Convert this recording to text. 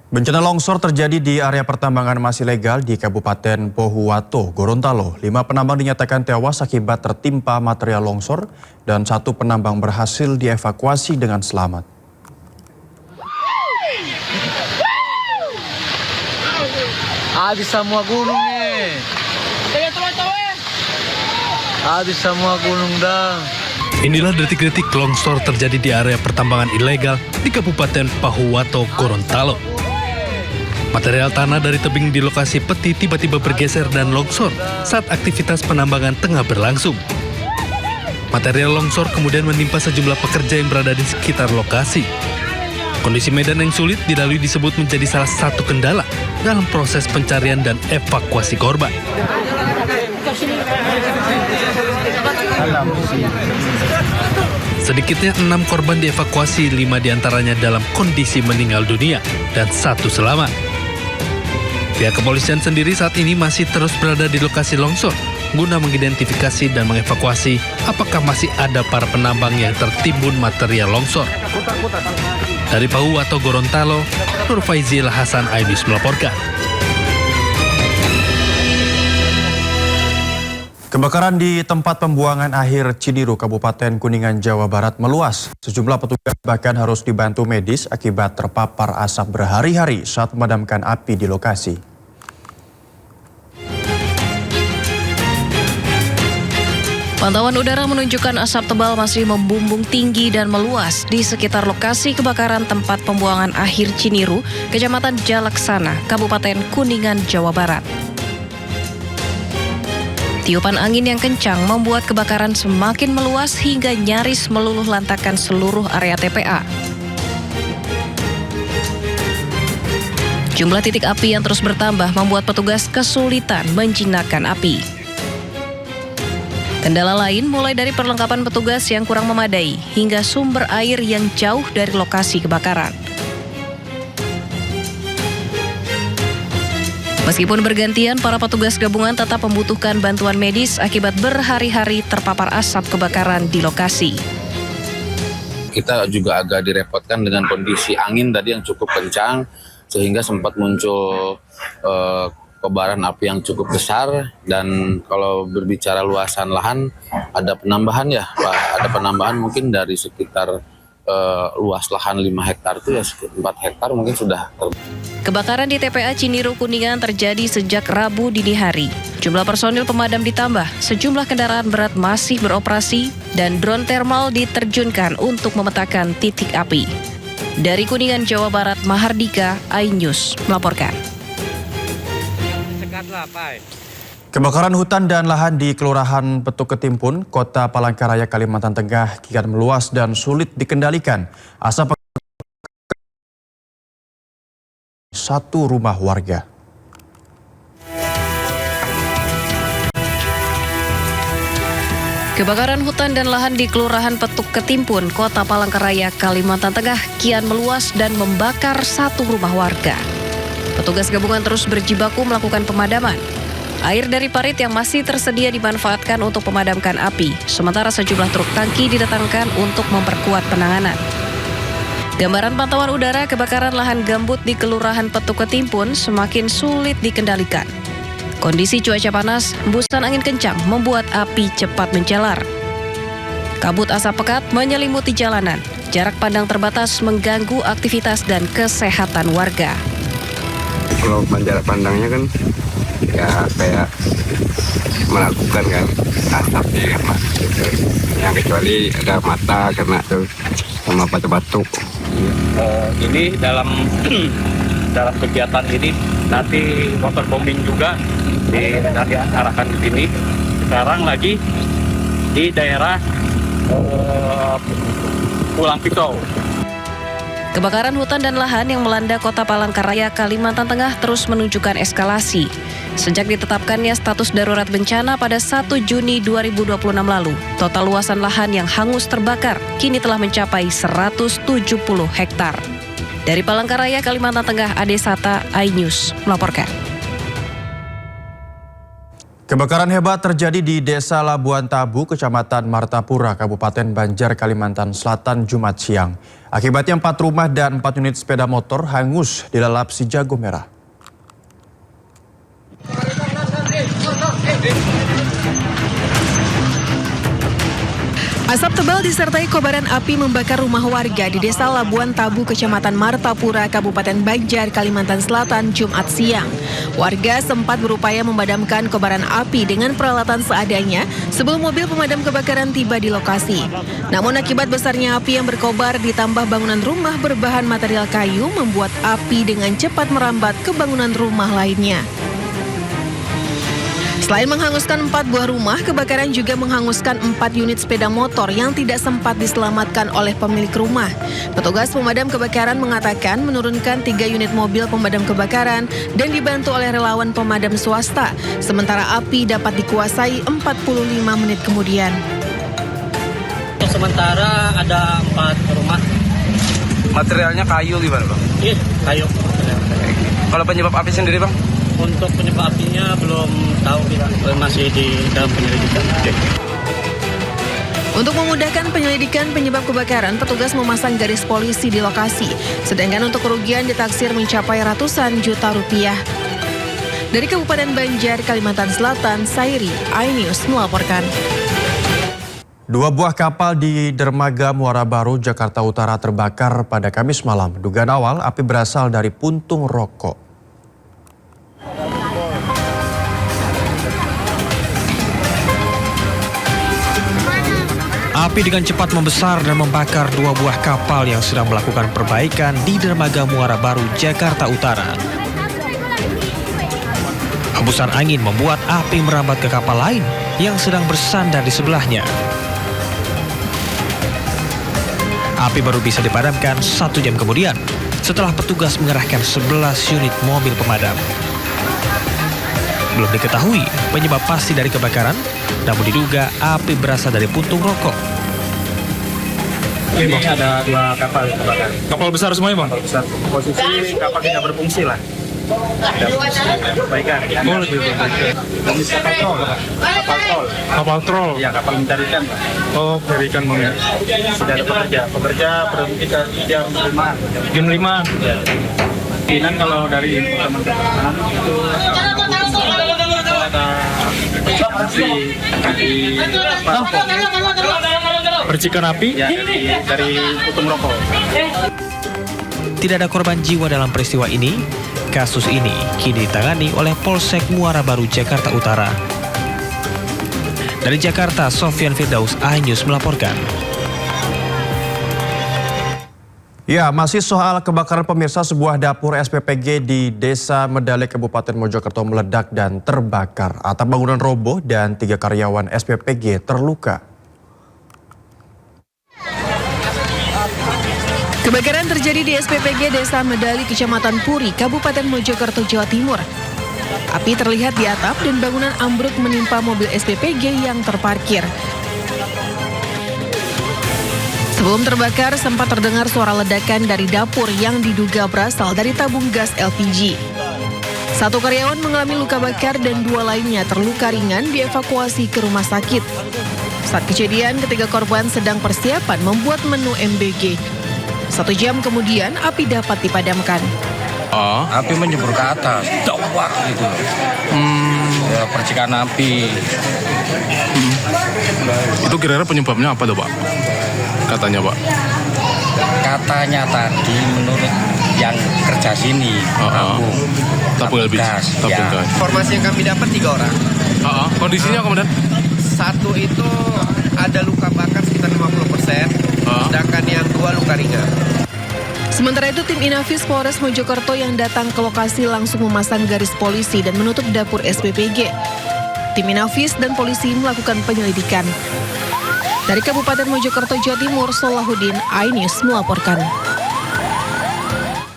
Bencana longsor terjadi di area pertambangan masih legal di Kabupaten Pohuwato, Gorontalo. 5 penambang dinyatakan tewas akibat tertimpa material longsor dan 1 penambang berhasil dievakuasi dengan selamat. Habis semua gunung nih. Habis semua gunung dah. Inilah detik-detik longsor terjadi di area pertambangan ilegal di Kabupaten Pohuwato, Gorontalo. Material tanah dari tebing di lokasi peti tiba-tiba bergeser dan longsor saat aktivitas penambangan tengah berlangsung. Material longsor kemudian menimpa sejumlah pekerja yang berada di sekitar lokasi. Kondisi medan yang sulit dilalui disebut menjadi salah satu kendala dalam proses pencarian dan evakuasi korban. Sedikitnya 6 korban dievakuasi, 5 diantaranya dalam kondisi meninggal dunia dan 1 selamat. Pihak kepolisian sendiri saat ini masih terus berada di lokasi longsor guna mengidentifikasi dan mengevakuasi apakah masih ada para penambang yang tertimbun material longsor. Dari Pohuwato, Gorontalo, Nur Faizil Hasan iNews melaporkan. Kebakaran di tempat pembuangan akhir Cidiru, Kabupaten Kuningan, Jawa Barat meluas. Sejumlah petugas bahkan harus dibantu medis akibat terpapar asap berhari-hari saat memadamkan api di lokasi. Pantauan udara menunjukkan asap tebal masih membumbung tinggi dan meluas di sekitar lokasi kebakaran tempat pembuangan akhir Ciniru, Kecamatan Jalaksana, Kabupaten Kuningan, Jawa Barat. Tiupan angin yang kencang membuat kebakaran semakin meluas hingga nyaris meluluh lantakan seluruh area TPA. Jumlah titik api yang terus bertambah membuat petugas kesulitan menjinakkan api. Kendala lain mulai dari perlengkapan petugas yang kurang memadai hingga sumber air yang jauh dari lokasi kebakaran. Meskipun bergantian, para petugas gabungan tetap membutuhkan bantuan medis akibat berhari-hari terpapar asap kebakaran di lokasi. Kita juga agak direpotkan dengan kondisi angin tadi yang cukup kencang, sehingga sempat muncul kobaran api yang cukup besar. Dan kalau berbicara luasan lahan, ada penambahan ya Pak, ada penambahan mungkin dari sekitar luas lahan 5 hektar itu ya 4 hektar mungkin sudah. Kebakaran di TPA Ciniru Kuningan terjadi sejak Rabu dini hari. Jumlah personil pemadam ditambah, sejumlah kendaraan berat masih beroperasi, dan drone thermal diterjunkan untuk memetakan titik api. Dari Kuningan, Jawa Barat, Mahardika, iNews melaporkan. Kebakaran hutan dan lahan di Kelurahan Petuk Ketimpun, Kota Palangkaraya, Kalimantan Tengah kian meluas dan sulit dikendalikan. Asap satu rumah warga. Kebakaran hutan dan lahan di Kelurahan Petuk Ketimpun, Kota Palangkaraya, Kalimantan Tengah kian meluas dan membakar satu rumah warga. Petugas gabungan terus berjibaku melakukan pemadaman. Air dari parit yang masih tersedia dimanfaatkan untuk memadamkan api, sementara sejumlah truk tangki didatangkan untuk memperkuat penanganan. Gambaran pantauan udara kebakaran lahan gambut di Kelurahan Petuk Ketimpun semakin sulit dikendalikan. Kondisi cuaca panas, hembusan angin kencang membuat api cepat menjalar. Kabut asap pekat menyelimuti jalanan. Jarak pandang terbatas mengganggu aktivitas dan kesehatan warga. Kalau jarak pandangnya kan ya kayak melakukan kan asap di rumah gitu. Yang kecuali ada mata kena tuh sama batuk-batuk. Ini dalam kegiatan ini nanti waterbombing juga nanti arahkan ke sini. Sekarang lagi di daerah Pulang Pisau. Kebakaran hutan dan lahan yang melanda Kota Palangkaraya, Kalimantan Tengah terus menunjukkan eskalasi. Sejak ditetapkannya status darurat bencana pada 1 Juni 2026 lalu, total luasan lahan yang hangus terbakar kini telah mencapai 170 hektar. Dari Palangkaraya, Kalimantan Tengah, Ade Sata, iNews melaporkan. Kebakaran hebat terjadi di Desa Labuan Tabu, Kecamatan Martapura, Kabupaten Banjar, Kalimantan Selatan, Jumat siang. Akibatnya 4 rumah dan 4 unit sepeda motor hangus dilalap si jago merah. Asap tebal disertai kobaran api membakar rumah warga di Desa Labuan Tabu, Kecamatan Martapura, Kabupaten Banjar, Kalimantan Selatan, Jumat siang. Warga sempat berupaya memadamkan kobaran api dengan peralatan seadanya sebelum mobil pemadam kebakaran tiba di lokasi. Namun akibat besarnya api yang berkobar ditambah bangunan rumah berbahan material kayu membuat api dengan cepat merambat ke bangunan rumah lainnya. Selain menghanguskan 4 buah rumah, kebakaran juga menghanguskan 4 unit sepeda motor yang tidak sempat diselamatkan oleh pemilik rumah. Petugas pemadam kebakaran mengatakan menurunkan 3 unit mobil pemadam kebakaran dan dibantu oleh relawan pemadam swasta. Sementara api dapat dikuasai 45 menit kemudian. Untuk sementara ada 4 rumah. Materialnya kayu gimana Bang? Iya, kayu. Kalau penyebab api sendiri Bang? Untuk penyebab apinya belum tahu kita, masih di dalam penyelidikan. Untuk memudahkan penyelidikan penyebab kebakaran, petugas memasang garis polisi di lokasi. Sedangkan untuk kerugian ditaksir mencapai ratusan juta rupiah. Dari Kabupaten Banjar, Kalimantan Selatan, Sairi, iNews melaporkan. 2 buah kapal di dermaga Muara Baru, Jakarta Utara terbakar pada Kamis malam. Dugaan awal api berasal dari puntung rokok. Api dengan cepat membesar dan membakar 2 buah kapal yang sedang melakukan perbaikan di dermaga Muara Baru, Jakarta Utara. Hembusan angin membuat api merambat ke kapal lain yang sedang bersandar di sebelahnya. Api baru bisa dipadamkan 1 jam kemudian setelah petugas mengerahkan 11 unit mobil pemadam. Belum diketahui penyebab pasti dari kebakaran, namun diduga api berasal dari puntung rokok. Ini ada 2 kapal yang terbakar. Kapal besar semuanya Bang? Kapal besar. Posisi kapal tidak berfungsi lah. Perbaikan. Oh, lebih perbaikan. Jenis kapal troll. Kapal troll? Iya, kapal mencari ikan. Oh, mencari ikan Bang ya. Sudah ada pekerja. Pekerja berhenti jam 5. Jam 5? Ya. Kemungkinan kalau dari teman-teman itu percikan api ya, dari puntung rokok. Tidak ada korban jiwa dalam peristiwa ini. Kasus ini kini ditangani oleh Polsek Muara Baru, Jakarta Utara. Dari Jakarta, Sofyan Firdaus, iNews melaporkan. Ya, masih soal kebakaran pemirsa, sebuah dapur SPPG di Desa Medale, Kabupaten Mojokerto meledak dan terbakar. Atap bangunan roboh dan 3 karyawan SPPG terluka. Kebakaran terjadi di SPPG Desa Medali, Kecamatan Puri, Kabupaten Mojokerto, Jawa Timur. Api terlihat di atap dan bangunan ambruk menimpa mobil SPPG yang terparkir. Sebelum terbakar, sempat terdengar suara ledakan dari dapur yang diduga berasal dari tabung gas LPG. 1 karyawan mengalami luka bakar dan 2 lainnya terluka ringan dievakuasi ke rumah sakit. Saat kejadian, ketiga korban sedang persiapan membuat menu MBG. 1 jam kemudian, api dapat dipadamkan. Api menyembur ke atas, dawak gitu. Ya, percikan api. Itu kira-kira penyebabnya apa tuh Pak? Katanya Pak? Katanya tadi menurut yang kerja sini, tabung gas. Informasi yang kami dapat 3 orang. Kondisinya kemudian? 1 itu ada luka bakar sekitar 50%, sedangkan yang 2 luka ringan. Sementara itu, tim Inafis Polres Mojokerto yang datang ke lokasi langsung memasang garis polisi dan menutup dapur SPPG. Tim Inafis dan polisi melakukan penyelidikan. Dari Kabupaten Mojokerto, Jawa Timur, Solahuddin, iNews melaporkan.